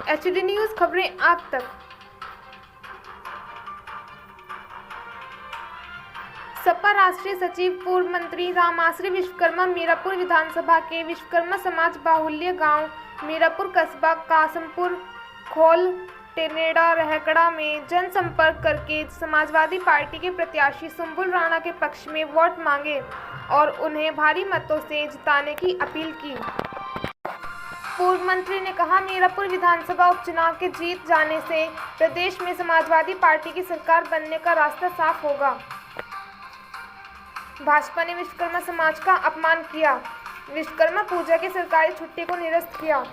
HD news खबरें आप तक। सपा राष्ट्रीय सचिव पूर्व मंत्री रामाश्री विश्वकर्मा मीरापुर विधानसभा के विश्वकर्मा समाज बाहुल्य गांव मीरापुर कस्बा कासमपुर खोल टेनेडा रहकड़ा में जनसंपर्क करके समाजवादी पार्टी के प्रत्याशी सुंबुल राणा के पक्ष में वोट मांगे और उन्हें भारी मतों से जिताने की अपील की। पूर्व मंत्री ने कहा, मीरापुर विधानसभा उपचुनाव के जीत जाने से प्रदेश में समाजवादी पार्टी की सरकार बनने का रास्ता साफ होगा। भाजपा ने विश्वकर्मा समाज का अपमान किया, विश्वकर्मा पूजा की सरकारी छुट्टी को निरस्त किया।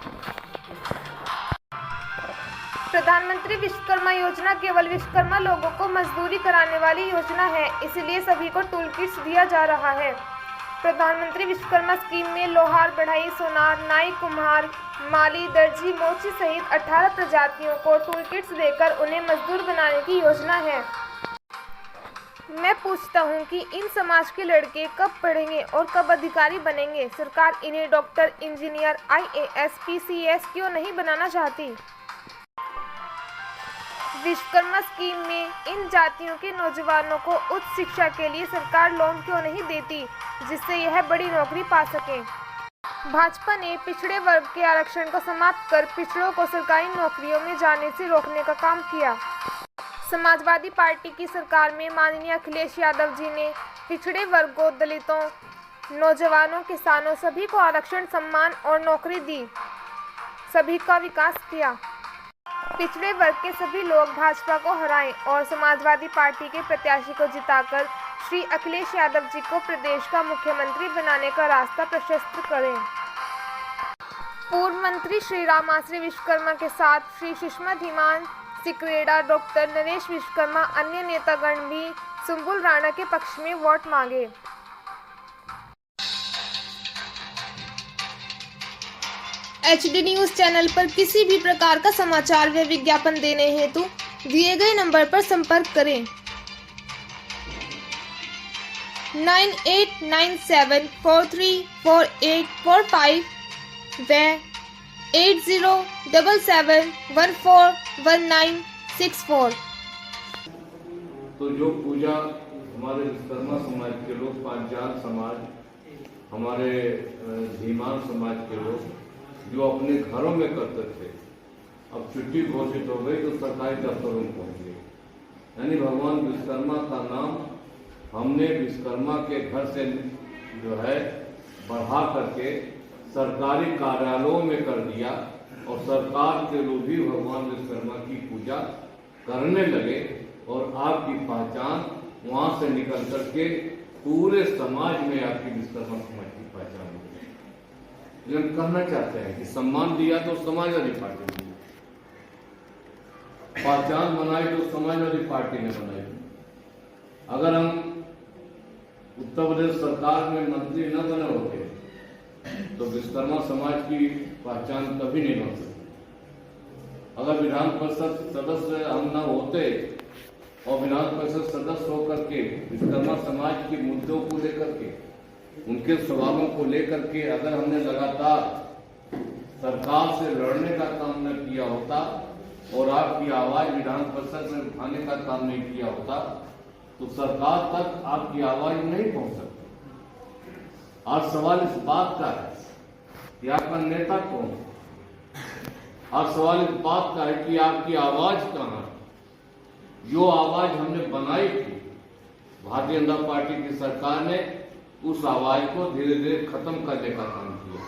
प्रधानमंत्री विश्वकर्मा योजना केवल विश्वकर्मा लोगों को मजदूरी कराने वाली योजना है, इसलिए सभी को टूल किट्स दिया जा रहा है। प्रधानमंत्री विश्वकर्मा स्कीम में लोहार, बढ़ई, सोनार, नाई, कुम्हार, माली, दर्जी, मोची सहित 18 प्रजातियों को टूल किट्स देकर उन्हें मजदूर बनाने की योजना है। मैं पूछता हूं कि इन समाज के लड़के कब पढ़ेंगे और कब अधिकारी बनेंगे? सरकार इन्हें डॉक्टर, इंजीनियर, IAS, PCS क्यों नहीं बनाना चाहती? विश्वकर्मा स्कीम में इन जातियों के नौजवानों को उच्च शिक्षा के लिए सरकार लोन क्यों नहीं देती, जिससे यह बड़ी नौकरी पा सकें? भाजपा ने पिछड़े वर्ग के आरक्षण को समाप्त कर पिछड़ों को सरकारी नौकरियों में जाने से रोकने का काम किया। समाजवादी पार्टी की सरकार में माननीय अखिलेश यादव जी ने पिछड़े वर्गों, दलितों, नौजवानों, किसानों सभी को आरक्षण, सम्मान और नौकरी दी, सभी का विकास किया। पिछड़े वर्ग के सभी लोग भाजपा को हराएं और समाजवादी पार्टी के प्रत्याशी को जिताकर श्री अखिलेश यादव जी को प्रदेश का मुख्यमंत्री बनाने का रास्ता प्रशस्त करें। पूर्व मंत्री श्री रामाश्री विश्वकर्मा के साथ श्री सुषमा धीमान सिकरेड़ा, डॉक्टर नरेश विश्वकर्मा, अन्य नेतागण भी सुंबुल राणा के पक्ष में वोट मांगे। एचडी न्यूज चैनल पर किसी भी प्रकार का समाचार व विज्ञापन देने हेतु दिए गए नंबर पर संपर्क करें 9897434845 व 8077141964। तो जो पूजा हमारे विश्वकर्मा समाज के लोग, पांचाल समाज, हमारे धीमान समाज के लोग जो अपने घरों में करते थे, अब छुट्टी घोषित हो गई तो सरकारी दफ्तरों में पहुंच गई। यानी भगवान विश्वकर्मा का नाम हमने विश्वकर्मा के घर से जो है बढ़ा करके सरकारी कार्यालयों में कर दिया और सरकार के लोग भी भगवान विश्वकर्मा की पूजा करने लगे और आपकी पहचान वहां से निकल करके पूरे समाज में आपकी विश्वकर्मा समाज की पहचान हो गई। हम कहना चाहते हैं कि सम्मान दिया तो समाजवादी पार्टी ने, पहचान बनाई तो समाजवादी पार्टी ने बनाई। अगर हम उत्तर प्रदेश सरकार में मंत्री न बने होते तो विश्वकर्मा समाज की पहचान कभी नहीं बन सकती। अगर विधान परिषद सदस्य हम न होते और विधान परिषद सदस्य होकर के विश्वकर्मा समाज के मुद्दों को लेकर के, उनके सवालों को लेकर के अगर हमने लगातार सरकार से लड़ने का काम न किया होता और आपकी आवाज विधान परिषद में उठाने का काम नहीं किया होता तो सरकार तक आपकी आवाज नहीं पहुंच सकती। आज सवाल इस बात का है कि आपका नेता कौन है। आज सवाल इस बात का है कि आपकी आवाज कहां है। जो आवाज हमने बनाई थी, भारतीय जनता पार्टी की सरकार ने उस आवाज को धीरे धीरे खत्म करने का काम किया।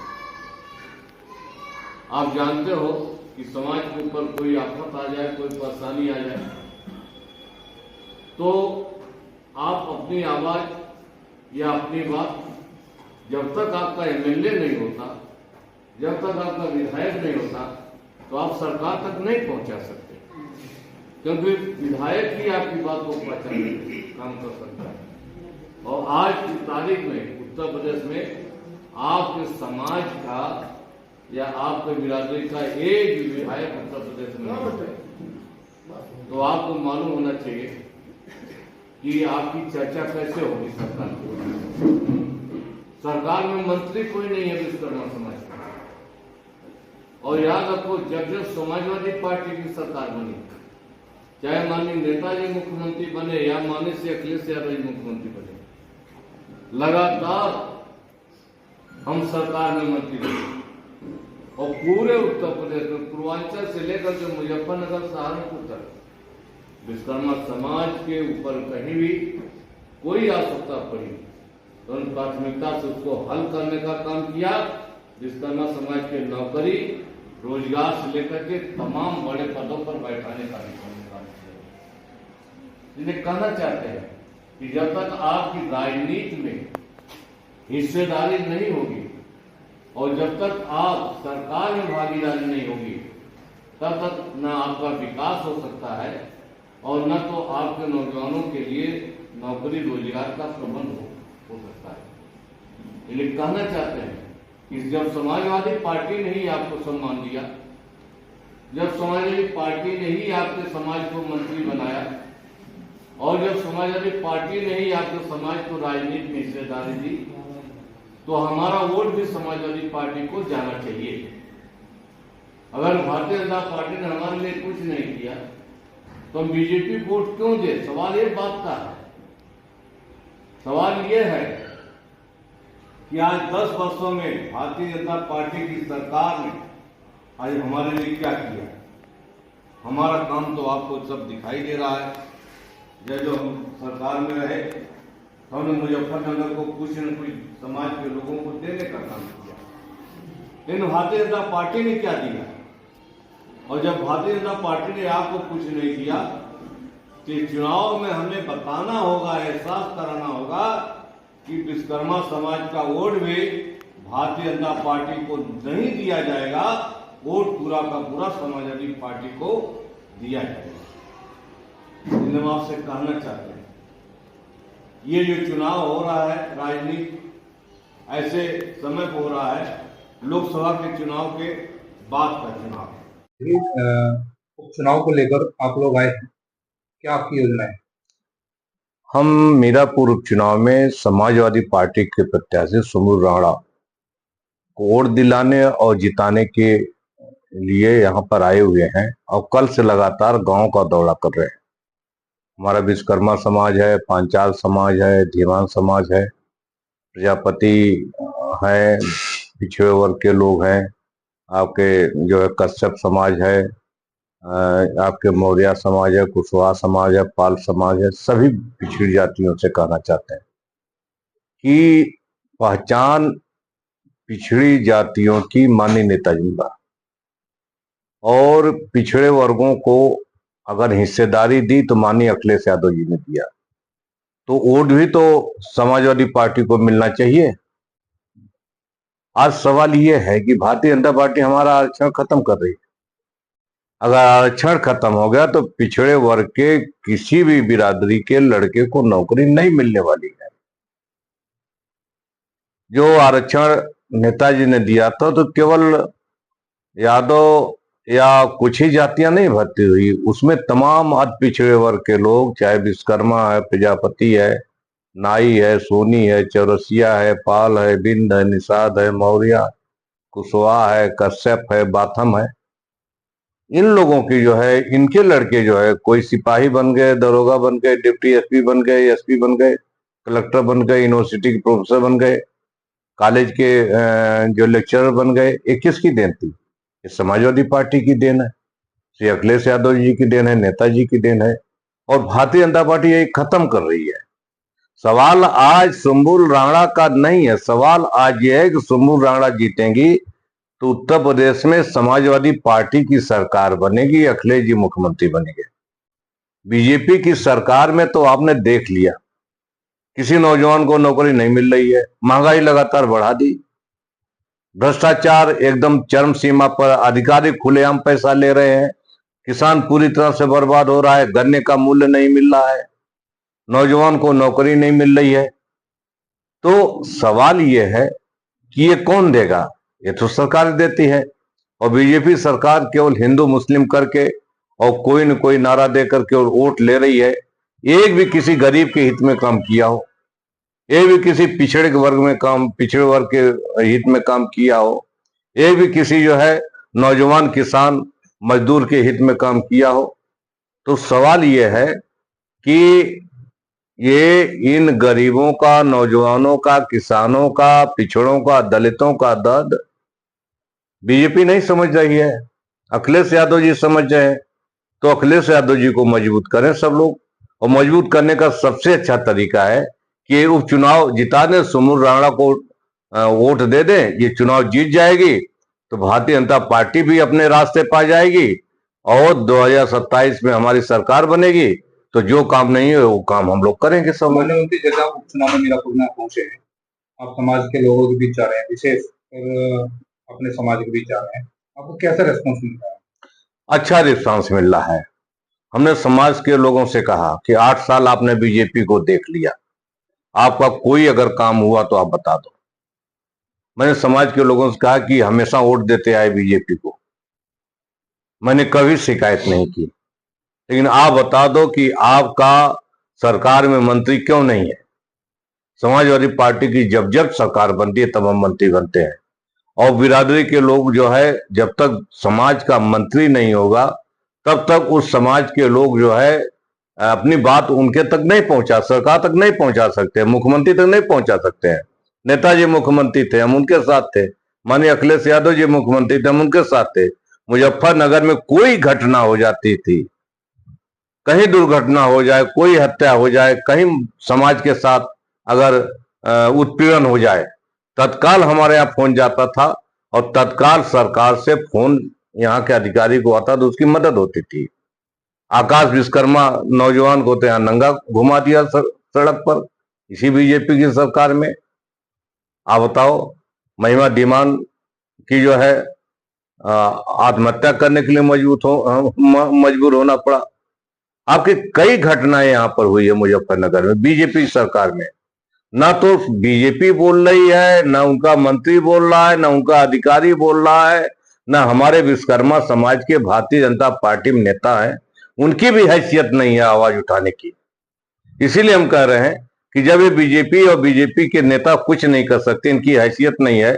आप जानते हो कि समाज के ऊपर कोई आफत आ जाए, कोई परेशानी आ जाए तो आप अपनी आवाज या अपनी बात जब तक आपका MLA नहीं होता, जब तक आपका विधायक नहीं होता तो आप सरकार तक नहीं पहुंचा सकते, क्योंकि विधायक ही आपकी बात को पहचानने काम कर सकता है। और आज की तारीख में उत्तर प्रदेश में आपके समाज का या आपके बिरादरी का एक भी विधायक उत्तर प्रदेश में नहीं है। तो आपको मालूम होना चाहिए कि आपकी चर्चा कैसे होगी सरकार में। सरकार में मंत्री कोई नहीं है विश्वकर्मा समाज का, और याद रखो, जब जब समाजवादी पार्टी की सरकार बनी, चाहे माननीय नेताजी मुख्यमंत्री बने या माननीय श्री अखिलेश यादव जी मुख्यमंत्री बने, लगातार हम सरकार में मंत्री बने और पूरे उत्तर प्रदेश में पूर्वांचल से लेकर के मुजफ्फरनगर सहारनपुर तक विश्वकर्मा समाज के ऊपर कहीं भी कोई आवश्यकता पड़ी तो उन प्राथमिकता से उसको हल करने का काम किया। विश्वकर्मा समाज के नौकरी रोजगार से लेकर के तमाम बड़े पदों पर बैठाने का भी काम किया। इन्हें कहना चाहते हैं कि जब तक आपकी राजनीति में हिस्सेदारी नहीं होगी और जब तक आप सरकार में भागीदारी नहीं होगी, तब तक न आपका विकास हो सकता है और न तो आपके नौजवानों के लिए नौकरी रोजगार का प्रबंध हो सकता है। इसलिए कहना चाहते हैं कि जब समाजवादी पार्टी ने ही आपको सम्मान दिया, जब समाजवादी पार्टी ने ही आपके समाज को मंत्री बनाया और जब समाजवादी पार्टी ने ही आपके समाज को राजनीति में हिस्सेदारी दी, तो हमारा वोट भी समाजवादी पार्टी को जाना चाहिए। अगर भारतीय जनता पार्टी ने हमारे लिए कुछ नहीं किया तो हम बीजेपी वोट क्यों दे? सवाल ये बात का है। सवाल ये है कि आज 10 वर्षों में भारतीय जनता पार्टी की सरकार ने आज हमारे लिए क्या किया। हमारा काम तो आपको सब दिखाई दे रहा है। जो हम सरकार में रहे, हमने मुजफ्फरनगर को कुछ न कुछ समाज के लोगों को देने का काम किया, लेकिन भारतीय जनता पार्टी ने क्या दिया? और जब भारतीय जनता पार्टी ने आपको कुछ नहीं दिया तो चुनाव में हमें बताना होगा, एहसास कराना होगा कि विश्वकर्मा समाज का वोट भी भारतीय जनता पार्टी को नहीं दिया जाएगा, वोट पूरा का पूरा समाजवादी पार्टी को दिया जाएगा। इसलिए हम आपसे कहना चाहते हैं, ये जो चुनाव हो रहा है राजनीति ऐसे समय पर हो रहा है, लोकसभा के चुनाव के बाद का चुनाव है। उपचुनाव को लेकर आप लोग आए हैं, क्या आपकी योजना है? हम मीरापुर उपचुनाव में समाजवादी पार्टी के प्रत्याशी सुमूल राणा को वोट दिलाने और जिताने के लिए यहाँ पर आए हुए हैं और कल से लगातार गांव का दौरा कर रहे हैं। हमारा विश्वकर्मा समाज है, पांचाल समाज है, धीमान समाज है, प्रजापति है, पिछड़े वर्ग के लोग हैं, आपके जो है कश्यप समाज है, आपके मौर्य समाज है, कुशवाहा समाज है, पाल समाज है। सभी पिछड़ी जातियों से कहना चाहते हैं कि पहचान पिछड़ी जातियों की माननीय नेताजी बा और पिछड़े वर्गों को अगर हिस्सेदारी दी तो माननीय अखिलेश यादव जी ने दिया, तो वोट भी तो समाजवादी पार्टी को मिलना चाहिए। आज सवाल ये है कि भारतीय जनता पार्टी हमारा आरक्षण खत्म कर रही है। अगर आरक्षण खत्म हो गया तो पिछड़े वर्ग के किसी भी बिरादरी के लड़के को नौकरी नहीं मिलने वाली है। जो आरक्षण नेताजी ने दिया था तो केवल यादव या कुछ ही जातियां नहीं भर्ती हुई, उसमें तमाम अति पिछड़े वर्ग के लोग, चाहे विश्वकर्मा है, प्रजापति है, नाई है, सोनी है, चौरसिया है, पाल है, बिंद है, निषाद है, मौर्य, कुशवाहा है, कश्यप है, बाथम है, इन लोगों की जो है, इनके लड़के जो है कोई सिपाही बन गए, दरोगा बन गए, डिप्टी एसपी बन गए, एसपी बन गए, कलेक्टर बन गए, यूनिवर्सिटी के प्रोफेसर बन गए, कॉलेज के जो लेक्चरर बन गए। ये किसकी देन थी? ये समाजवादी पार्टी की देन है, श्री अखिलेश यादव जी की देन है, नेताजी की देन है और भारतीय जनता पार्टी ये खत्म कर रही है। सवाल आज सुम्बुल राणा का नहीं है, सवाल आज ये है कि सुम्बुल राणा जीतेंगी तो उत्तर प्रदेश में समाजवादी पार्टी की सरकार बनेगी, अखिलेश जी मुख्यमंत्री बनेंगे। बीजेपी की सरकार में तो आपने देख लिया, किसी नौजवान को नौकरी नहीं मिल रही है, महंगाई लगातार बढ़ा दी, भ्रष्टाचार एकदम चरम सीमा पर, अधिकारी खुलेआम पैसा ले रहे हैं, किसान पूरी तरह से बर्बाद हो रहा है, गन्ने का मूल्य नहीं मिल रहा है, नौजवान को नौकरी नहीं मिल रही है। तो सवाल यह है कि ये कौन देगा? ये तो सरकार देती है और बीजेपी सरकार केवल हिंदू मुस्लिम करके और कोई न कोई नारा दे करके और वोट ले रही है। एक भी किसी गरीब के हित में काम किया हो, एक भी किसी पिछड़े वर्ग में काम, पिछड़े वर्ग के हित में काम किया हो, एक भी किसी जो है नौजवान किसान मजदूर के हित में काम किया हो। तो सवाल यह है कि ये इन गरीबों का, नौजवानों का, किसानों का, पिछड़ों का, दलितों का दर्द बीजेपी नहीं समझ रही है, अखिलेश यादव जी समझ रहे हैं। तो अखिलेश यादव जी को मजबूत करें सब लोग, और मजबूत करने का सबसे अच्छा तरीका है कि उपचुनाव जिता दें, सुमूल राणा को वोट दे दें, ये चुनाव जीत जाएगी तो भारतीय जनता पार्टी भी अपने रास्ते पा जाएगी और 2027 में हमारी सरकार बनेगी। तो जो काम नहीं है वो काम हम लोग करेंगे सब लोग। माननीय मंत्री, जैसे आप उपचुनाव में मीरापुर में पहुंचे हैं, आप समाज के लोगों के बीच जा रहे हैं, विशेष अपने समाज के बीच जा रहे हैं, आपको कैसा रेस्पॉन्स मिल रहा है? अच्छा रिस्पांस मिल रहा है। हमने समाज के लोगों से कहा कि 8 साल आपने बीजेपी को देख लिया, आपका कोई अगर काम हुआ तो आप बता दो। मैंने समाज के लोगों से कहा कि हमेशा वोट देते आए बीजेपी को, मैंने कभी शिकायत नहीं की, लेकिन आप बता दो कि आपका सरकार में मंत्री क्यों नहीं है। समाजवादी पार्टी की जब जब सरकार बनती है तब हम मंत्री बनते हैं, और बिरादरी के लोग जो है, जब तक समाज का मंत्री नहीं होगा तब तक उस समाज के लोग जो है अपनी बात उनके तक नहीं पहुंचा, सरकार तक नहीं पहुंचा सकते, मुख्यमंत्री तक नहीं पहुंचा सकते हैं। नेताजी मुख्यमंत्री थे, हम उनके साथ थे। माननीय अखिलेश यादव जी मुख्यमंत्री थे, हम उनके साथ थे। मुजफ्फरनगर में कोई घटना हो जाती थी, कहीं दुर्घटना हो जाए, कोई हत्या हो जाए, कहीं समाज के साथ अगर उत्पीड़न हो जाए, तत्काल हमारे यहाँ फोन जाता था और तत्काल सरकार से फोन यहाँ के अधिकारी को आता तो उसकी मदद होती थी। आकाश विश्वकर्मा नौजवान को तो यहाँ नंगा घुमा दिया सड़क पर इसी बीजेपी की सरकार में। आप बताओ, महिमा दीमान की जो है आत्महत्या करने के लिए मजबूर होना पड़ा। आपकी कई घटनाएं यहाँ पर हुई है मुजफ्फरनगर में बीजेपी सरकार में। ना तो बीजेपी बोल रही है, ना उनका मंत्री बोल रहा है, ना उनका अधिकारी बोल रहा है, ना हमारे विश्वकर्मा समाज के भारतीय जनता पार्टी में नेता है, उनकी भी हैसियत नहीं है आवाज उठाने की। इसीलिए हम कह रहे हैं कि जब ये बीजेपी और बीजेपी के नेता कुछ नहीं कर सकते, इनकी हैसियत नहीं है,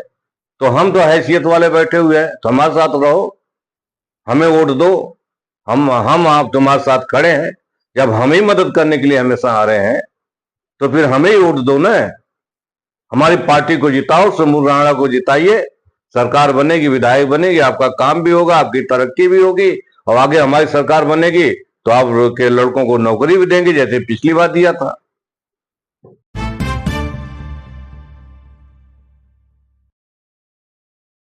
तो हम तो हैसियत वाले बैठे हुए हैं, तो हमारे साथ रहो, हमें वोट दो, हम आप तुम्हारे साथ खड़े हैं। जब हम ही मदद करने के लिए हमेशा आ रहे हैं तो फिर हमें ही वोट दो ना, हमारी पार्टी को जिताओ, सुमूल राणा को जिताइए, सरकार बनेगी, विधायक बनेगी, आपका काम भी होगा, आपकी तरक्की भी होगी, और आगे हमारी सरकार बनेगी तो आप के लड़कों को नौकरी भी देंगे जैसे पिछली बार दिया था।